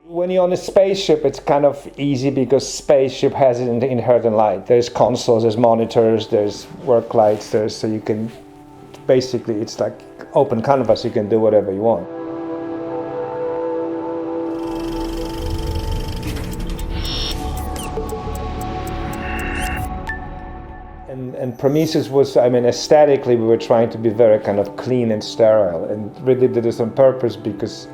When you're on a spaceship, it's kind of easy because spaceship has an inherent light. There's consoles, there's monitors, there's work lights, so you can, basically it's like open canvas, you can do whatever you want. And Prometheus was, I mean, aesthetically we were trying to be very kind of clean and sterile, and really did this on purpose because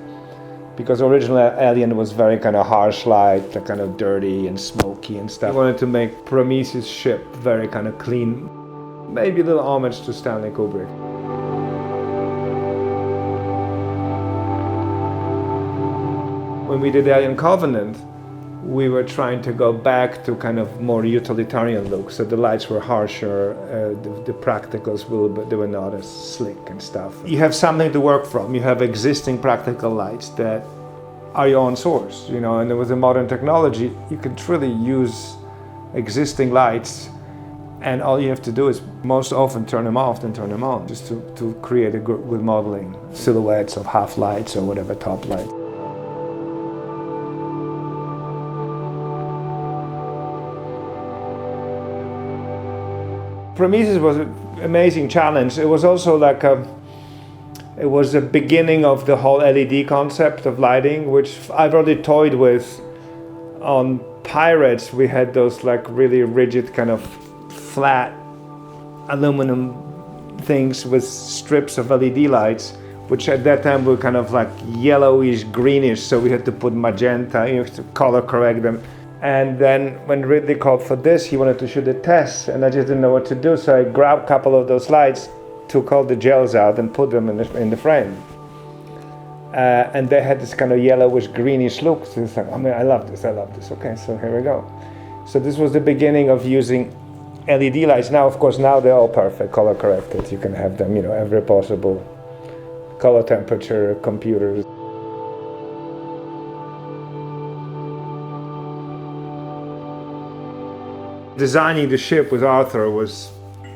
original Alien was very kind of harsh light, kind of dirty and smoky and stuff. We wanted to make Prometheus ship very kind of clean, maybe a little homage to Stanley Kubrick. When we did Alien Covenant, we were trying to go back to kind of more utilitarian look. So the lights were harsher, the practicals they were not as slick and stuff. You have something to work from. You have existing practical lights that are your own source, you know, and with the modern technology, you can truly use existing lights, and all you have to do is most often turn them off, then turn them on, just to create a good modeling, silhouettes of half lights or whatever top light. Prometheus was an amazing challenge. It was also like it was the beginning of the whole LED concept of lighting, which I've already toyed with. On Pirates, we had those like really rigid kind of flat aluminum things with strips of LED lights, which at that time were kind of like yellowish, greenish, so we had to put magenta, you know, to color correct them. And then when Ridley called for this, he wanted to shoot a test, and I just didn't know what to do, so I grabbed a couple of those lights, took all the gels out and put them in the frame. And they had this kind of yellowish, greenish look. So it's like, I mean, I love this. Okay, so here we go. So this was the beginning of using LED lights. Now, of course, now they're all perfect, color corrected. You can have them, you know, every possible color, temperature, computers. Designing the ship with Arthur was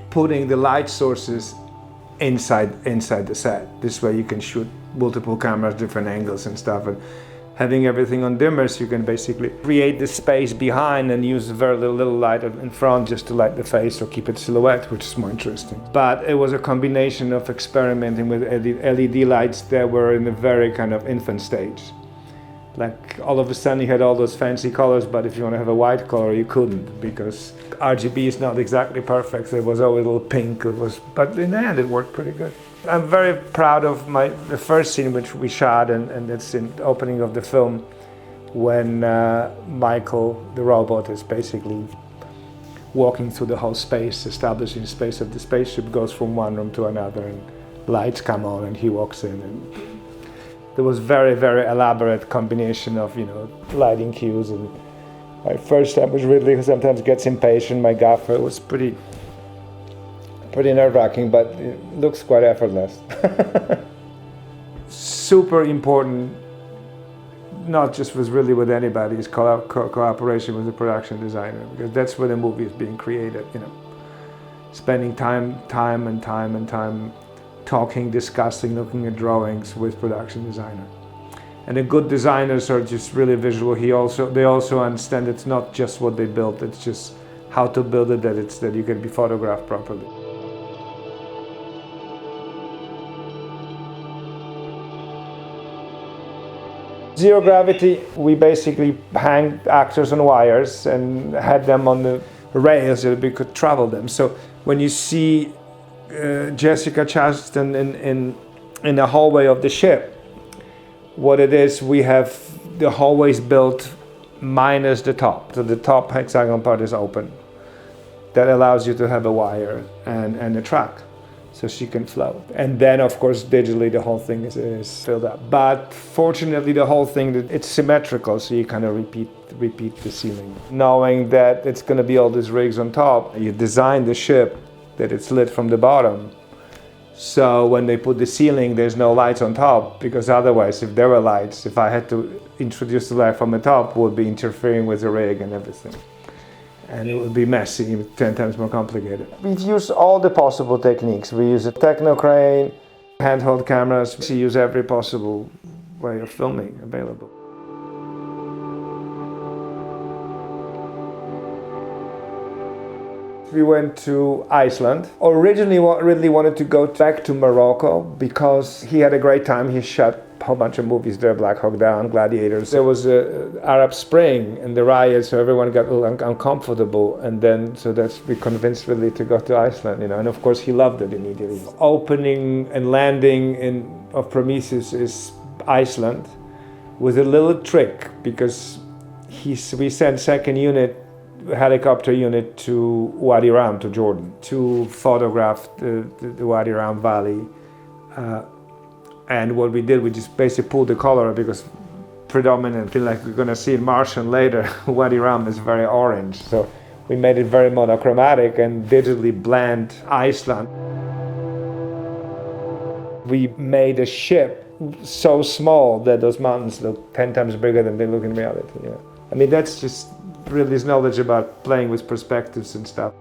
putting the light sources inside the set. This way you can shoot multiple cameras, different angles and stuff, and having everything on dimmers, you can basically create the space behind and use very little light in front just to light the face or keep it silhouette, which is more interesting. But it was a combination of experimenting with LED lights that were in a very kind of infant stage. Like all of a sudden you had all those fancy colors, but if you want to have a white color, you couldn't, because RGB is not exactly perfect. So it was always a little pink. But in the end, it worked pretty good. I'm very proud of the first scene which we shot, and it's in the opening of the film, when Michael, the robot, is basically walking through the whole space, establishing space of the spaceship, goes from one room to another, and lights come on, and he walks in. And there was very, very elaborate combination of, you know, lighting cues. And my first time was Ridley, who sometimes gets impatient. My gaffer was pretty nerve-wracking, but it looks quite effortless. Super important, not just with Ridley, with anybody, is cooperation with the production designer, because that's where the movie is being created. You know, spending time, talking, discussing, looking at drawings with production designer. And the good designers are just really visual. They also understand it's not just what they built, it's just how to build it, that you can be photographed properly. Zero gravity, we basically hang actors on wires and had them on the rails so that we could travel them. So when you see Jessica Chastain in the hallway of the ship, what it is, we have the hallways built minus the top. So the top hexagon part is open. That allows you to have a wire and a track, so she can float. And then, of course, digitally the whole thing is filled up. But fortunately, the whole thing, it's symmetrical, so you kind of repeat the ceiling. Knowing that it's going to be all these rigs on top, you design the ship that it's lit from the bottom. So when they put the ceiling, there's no lights on top, because otherwise, if there were lights, if I had to introduce the light from the top, it would be interfering with the rig and everything. And it would be messy, 10 times more complicated. We've used all the possible techniques. We use a techno crane, handheld cameras. We use every possible way of filming available. we went to Iceland. Originally, really wanted to go back to Morocco because he had a great time. He shot a whole bunch of movies there, Black Hawk Down, Gladiators. There was a Arab Spring and the riots, so everyone got a little uncomfortable. And then, so we convinced Ridley to go to Iceland, you know. And of course, he loved it immediately. Opening and landing of Prometheus is Iceland with a little trick because we sent second unit, helicopter unit to Wadi Rum, to Jordan, to photograph the Wadi Rum Valley. And what we did, we just basically pulled the color because predominantly, like we're gonna see in Martian later, Wadi Rum is very orange. So we made it very monochromatic and digitally blend Iceland. We made a ship so small that those mountains look 10 times bigger than they look in reality. Yeah. I mean, that's just really his knowledge about playing with perspectives and stuff.